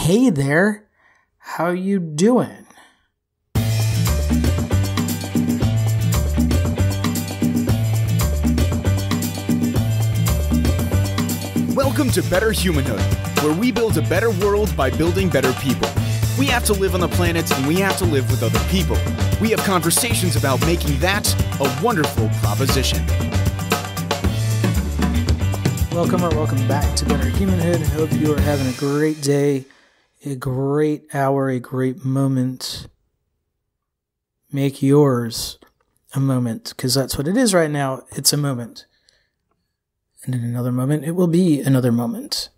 Hey there, how you doing? Welcome to Better Humanhood, where we build a better world by building better people. We have to live on the planet and we have to live with other people. We have conversations about making that a wonderful proposition. Welcome back to Better Humanhood. I hope you are having a great day, a great hour, a great moment. Make yours a moment, because that's what it is right now. It's a moment. And in another moment, it will be another moment.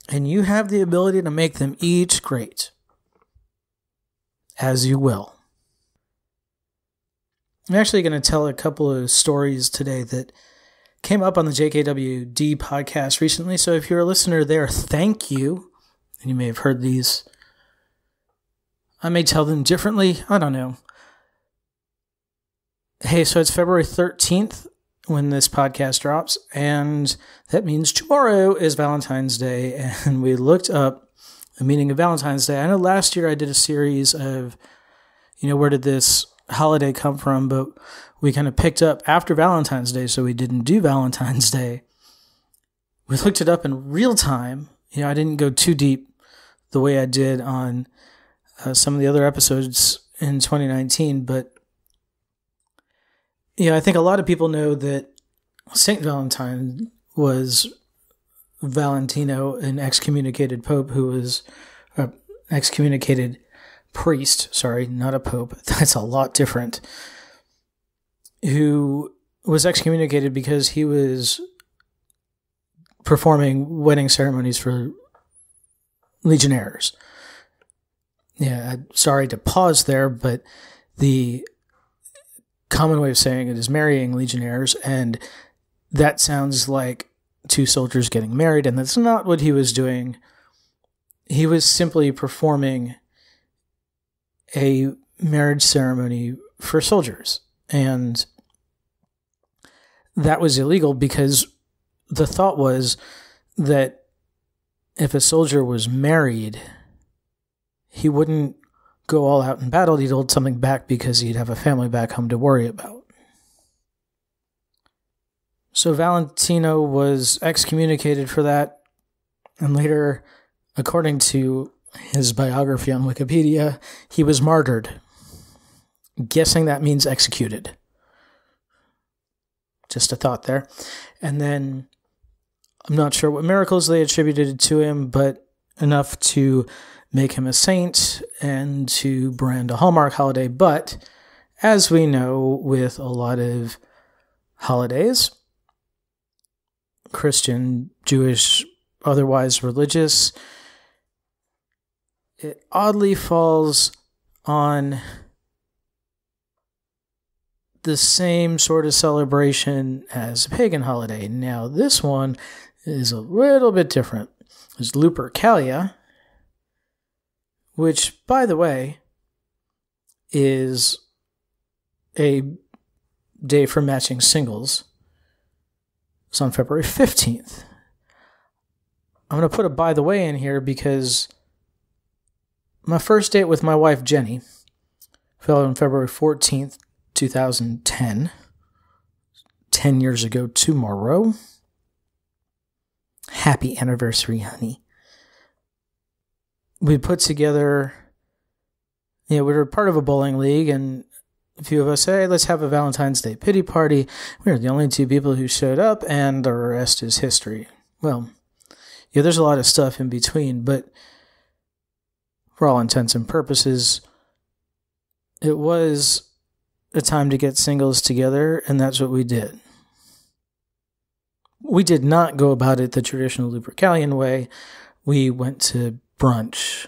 And you have the ability to make them each great. As you will. I'm actually going to tell a couple of stories today that came up on the JKWD podcast recently. So if you're a listener there, thank you. And you may have heard these. I may tell them differently. I don't know. Hey, so it's February 13th when this podcast drops. And that means tomorrow is Valentine's Day. And we looked up the meaning of Valentine's Day. I know last year I did a series of, where did this holiday come from? But we kind of picked up after Valentine's Day, so we didn't do Valentine's Day. We looked it up in real time. I didn't go too deep the way I did on some of the other episodes in 2019, but I think a lot of people know that Saint Valentine was Valentino, an excommunicated pope who was excommunicated priest, sorry, not a pope. That's a lot different. Who was excommunicated because he was performing wedding ceremonies for legionnaires. Yeah, sorry to pause there, but the common way of saying it is marrying legionnaires, and that sounds like two soldiers getting married, and that's not what he was doing. He was simply performing a marriage ceremony for soldiers, and that was illegal because the thought was that if a soldier was married, he wouldn't go all out in battle. He'd hold something back because he'd have a family back home to worry about. So Valentino was excommunicated for that, and later, according to his biography on Wikipedia, he was martyred. Guessing that means executed. Just a thought there. And then, I'm not sure what miracles they attributed to him, but enough to make him a saint and to brand a Hallmark holiday. But, as we know with a lot of holidays, Christian, Jewish, otherwise religious, it oddly falls on the same sort of celebration as a pagan holiday. Now, this one is a little bit different. It's Lupercalia, which, by the way, is a day for matching singles. It's on February 15th. I'm going to put a by the way in here because my first date with my wife, Jenny, fell on February 14th, 2010. 10 years ago tomorrow. Happy anniversary, honey. We put together, we were part of a bowling league, and a few of us said, hey, let's have a Valentine's Day pity party. We were the only two people who showed up, and the rest is history. Well, there's a lot of stuff in between, but for all intents and purposes, it was a time to get singles together, and that's what we did. We did not go about it the traditional Lupercalian way. We went to brunch.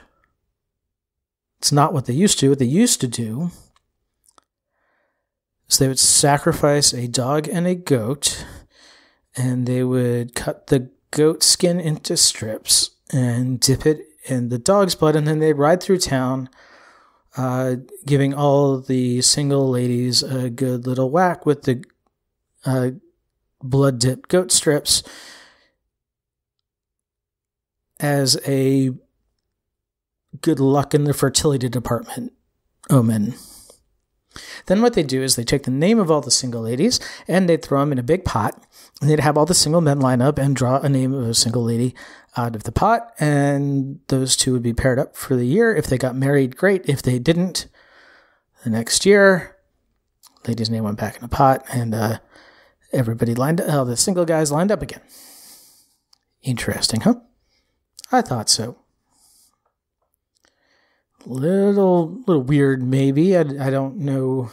It's not what they used to. What they used to do is they would sacrifice a dog and a goat, and they would cut the goat skin into strips and dip it in the dog's blood, and then they'd ride through town giving all the single ladies a good little whack with the blood-dipped goat strips as a good luck in the fertility department omen. Then what they do is they take the name of all the single ladies and they throw them in a big pot, and they'd have all the single men line up and draw a name of a single lady out of the pot, and those two would be paired up for the year. If they got married, great. If they didn't, the next year, lady's name went back in the pot, and everybody lined up, the single guys lined up again. Interesting, huh? I thought so. Little weird, maybe. I don't know.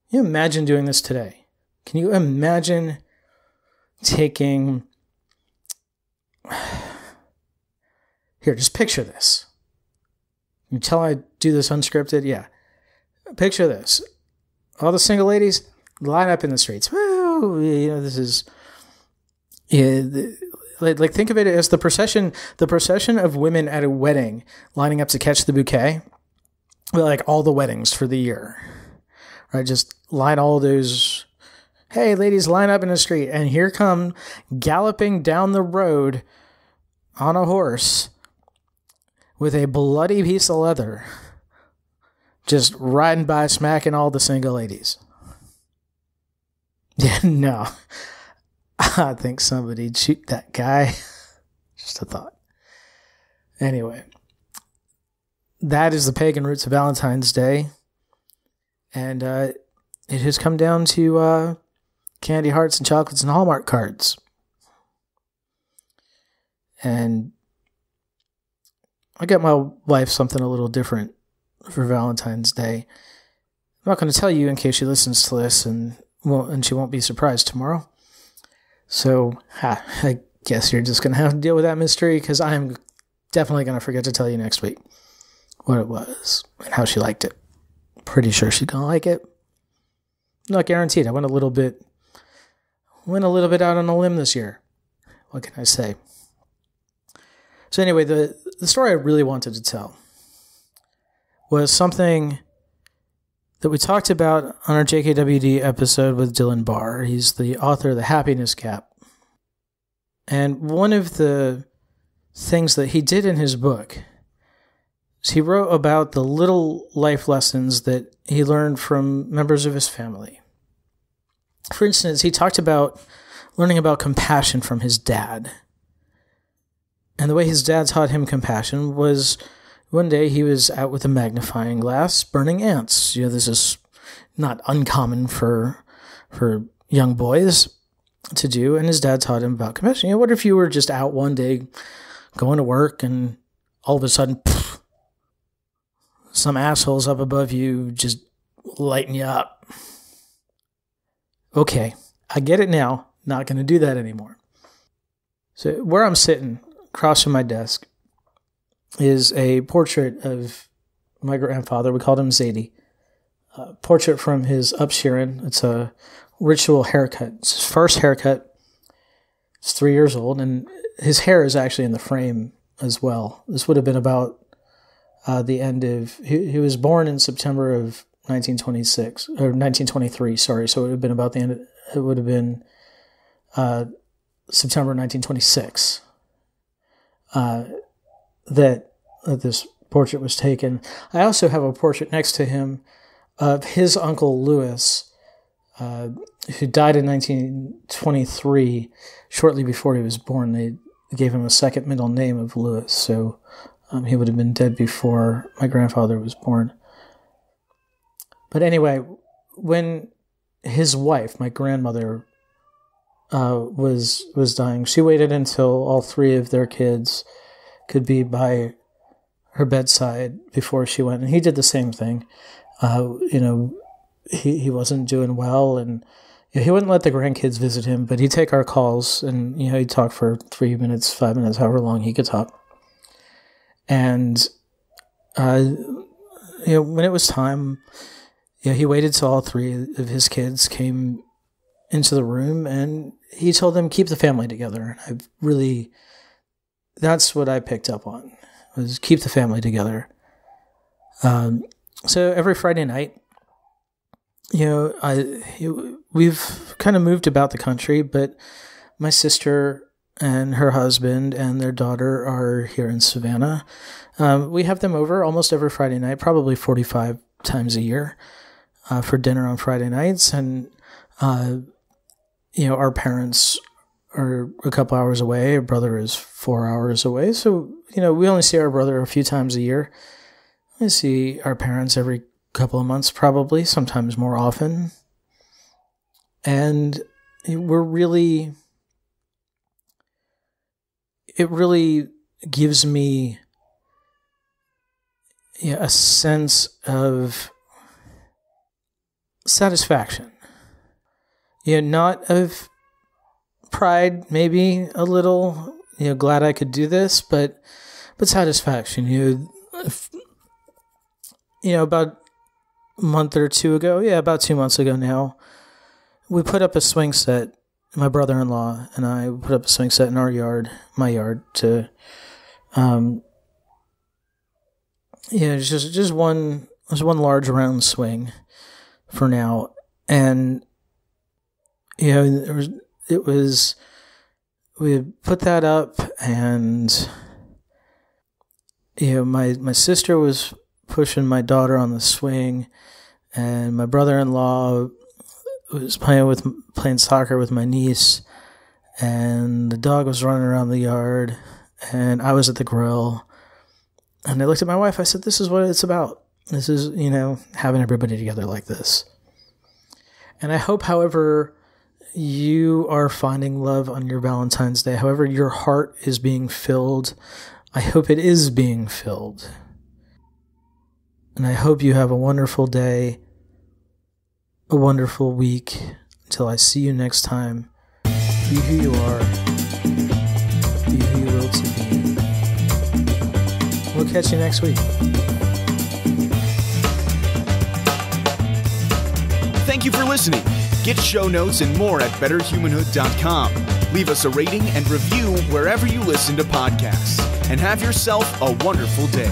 Can you imagine doing this today? Can you imagine taking... Here, just picture this. You tell I do this unscripted? Yeah. Picture this. All the single ladies line up in the streets. Woo! This is... Yeah, like think of it as the procession of women at a wedding lining up to catch the bouquet. Like all the weddings for the year. Right? Just line all those... Hey, ladies, line up in the street. And here come galloping down the road on a horse with a bloody piece of leather, just riding by, smacking all the single ladies. Yeah, no. I think somebody'd shoot that guy. Just a thought. Anyway, that is the pagan roots of Valentine's Day. And it has come down to candy hearts and chocolates and Hallmark cards. And I got my wife something a little different for Valentine's Day. I'm not going to tell you in case she listens to this, and she won't be surprised tomorrow. So, I guess you're just going to have to deal with that mystery, because I'm definitely going to forget to tell you next week what it was and how she liked it. Pretty sure she's going to like it. Not guaranteed. I went a little bit out on a limb this year. What can I say? So anyway, the story I really wanted to tell was something that we talked about on our JKWD episode with Dylan Barr. He's the author of The Happiness Gap. And one of the things that he did in his book is he wrote about the little life lessons that he learned from members of his family. For instance, he talked about learning about compassion from his dad. And the way his dad taught him compassion was one day he was out with a magnifying glass burning ants. This is not uncommon for young boys to do. And his dad taught him about compassion. What if you were just out one day going to work and all of a sudden, poof, some assholes up above you just lighten you up? Okay, I get it now. Not going to do that anymore. So where I'm sitting across from my desk is a portrait of my grandfather. We called him Zadie. Portrait from his upshearing. It's a ritual haircut. It's his first haircut. It's 3 years old, and his hair is actually in the frame as well. This would have been about the end of... He was born in September of 1926, or 1923, sorry. So it would have been about the end... It would have been September 1926 that this portrait was taken. I also have a portrait next to him of his uncle Louis, who died in 1923, shortly before he was born. They gave him a second middle name of Louis, so he would have been dead before my grandfather was born. But anyway, when his wife, my grandmother, was dying, she waited until all three of their kids could be by her bedside before she went. And he did the same thing. He wasn't doing well, and he wouldn't let the grandkids visit him, but he'd take our calls, and he'd talk for 3 minutes, 5 minutes, however long he could talk. And when it was time, he waited till all three of his kids came into the room, and he told them, keep the family together. That's what I picked up on, was keep the family together. So every Friday night, we've kind of moved about the country, but my sister and her husband and their daughter are here in Savannah. We have them over almost every Friday night, probably 45 times a year, for dinner on Friday nights. And, our parents are a couple hours away. Our brother is 4 hours away. So, we only see our brother a few times a year. We see our parents every couple of months, probably, sometimes more often. And it really gives me a sense of satisfaction. Not of pride, maybe a little, glad I could do this, but satisfaction. About a month or two ago, about 2 months ago now, we put up a swing set. My brother-in-law and I put up a swing set in my yard to, it's just one large round swing for now. And, we put that up, and, my sister was pushing my daughter on the swing, and my brother-in-law was playing soccer with my niece, and the dog was running around the yard, and I was at the grill, and I looked at my wife. I said, "This is what it's about. This is, having everybody together like this." And I hope, however you are finding love on your Valentine's Day, however your heart is being filled, I hope it is being filled. And I hope you have a wonderful day, a wonderful week. Until I see you next time, be who you are, be who you will to be. We'll catch you next week. Thank you for listening. Get show notes and more at betterhumanhood.com. Leave us a rating and review wherever you listen to podcasts. And have yourself a wonderful day.